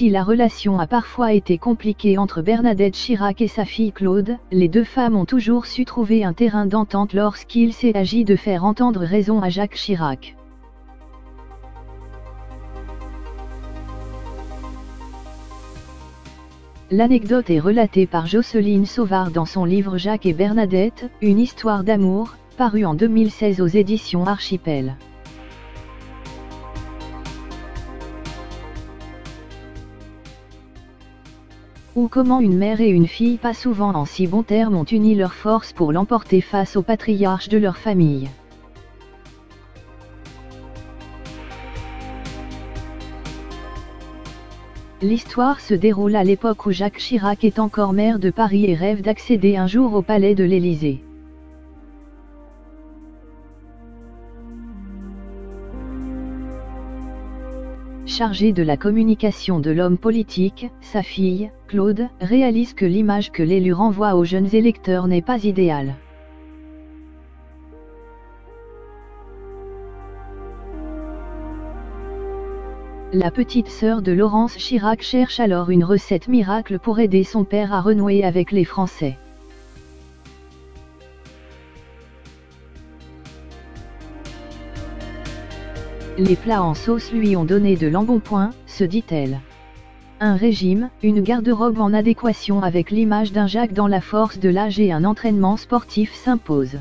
si la relation a parfois été compliquée entre Bernadette Chirac et sa fille Claude, les deux femmes ont toujours su trouver un terrain d'entente lorsqu'il s'est agi de faire entendre raison à Jacques Chirac. L'anecdote est relatée par Jocelyne Sauvard dans son livre Jacques et Bernadette, une histoire d'amour, paru en 2016 aux éditions Archipel. Ou comment une mère et une fille pas souvent en si bons termes ont uni leurs forces pour l'emporter face au patriarche de leur famille. L'histoire se déroule à l'époque où Jacques Chirac est encore maire de Paris et rêve d'accéder un jour au palais de l'Élysée. Chargée de la communication de l'homme politique, sa fille, Claude, réalise que l'image que l'élu renvoie aux jeunes électeurs n'est pas idéale. La petite sœur de Laurence Chirac cherche alors une recette miracle pour aider son père à renouer avec les Français. Les plats en sauce lui ont donné de l'embonpoint, se dit-elle. Un régime, une garde-robe en adéquation avec l'image d'un Jacques dans la force de l'âge et un entraînement sportif s'imposent.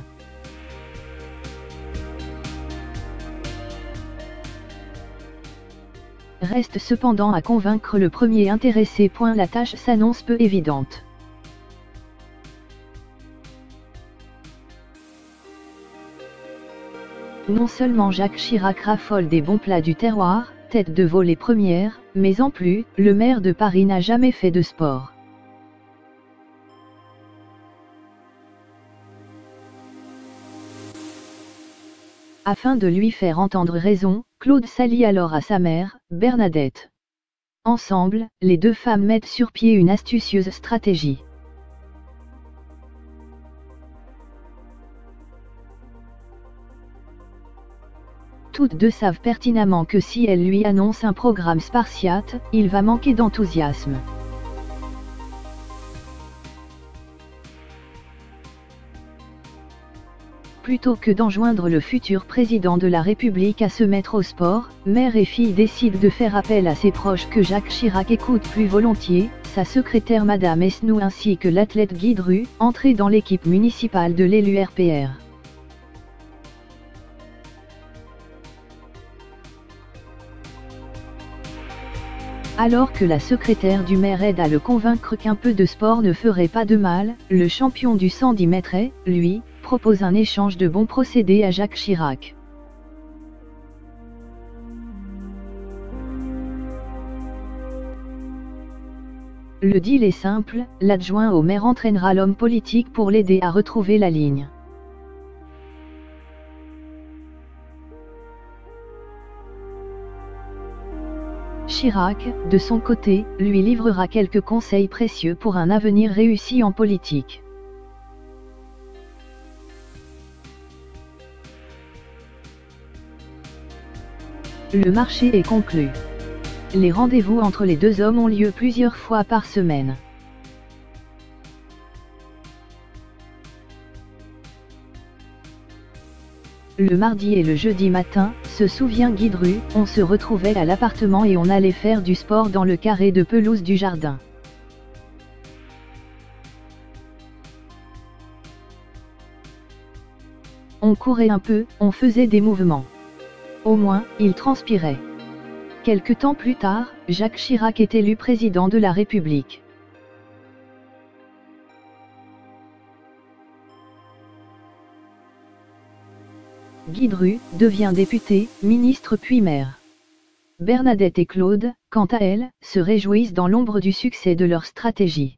Reste cependant à convaincre le premier intéressé. La tâche s'annonce peu évidente. Non seulement Jacques Chirac raffole des bons plats du terroir, tête de volée première, mais en plus, le maire de Paris n'a jamais fait de sport. Afin de lui faire entendre raison, Claude s'allie alors à sa mère, Bernadette. Ensemble, les deux femmes mettent sur pied une astucieuse stratégie. Toutes deux savent pertinemment que si elles lui annoncent un programme spartiate, il va manquer d'enthousiasme. Plutôt que d'enjoindre le futur président de la République à se mettre au sport, mère et fille décident de faire appel à ses proches que Jacques Chirac écoute plus volontiers, sa secrétaire Madame Esnou ainsi que l'athlète Guy Dru, entré dans l'équipe municipale de l'élu RPR. Alors que la secrétaire du maire aide à le convaincre qu'un peu de sport ne ferait pas de mal, le champion du 110 mètres, lui, propose un échange de bons procédés à Jacques Chirac. Le deal est simple, l'adjoint au maire entraînera l'homme politique pour l'aider à retrouver la ligne. Chirac, de son côté, lui livrera quelques conseils précieux pour un avenir réussi en politique. Le marché est conclu. Les rendez-vous entre les deux hommes ont lieu plusieurs fois par semaine. Le mardi et le jeudi matin, se souvient Guy Dru, on se retrouvait à l'appartement et on allait faire du sport dans le carré de pelouse du jardin. On courait un peu, on faisait des mouvements. Au moins, il transpirait. Quelque temps plus tard, Jacques Chirac est élu président de la République. Guy Dru devient député, ministre puis maire. Bernadette et Claude, quant à elles, se réjouissent dans l'ombre du succès de leur stratégie.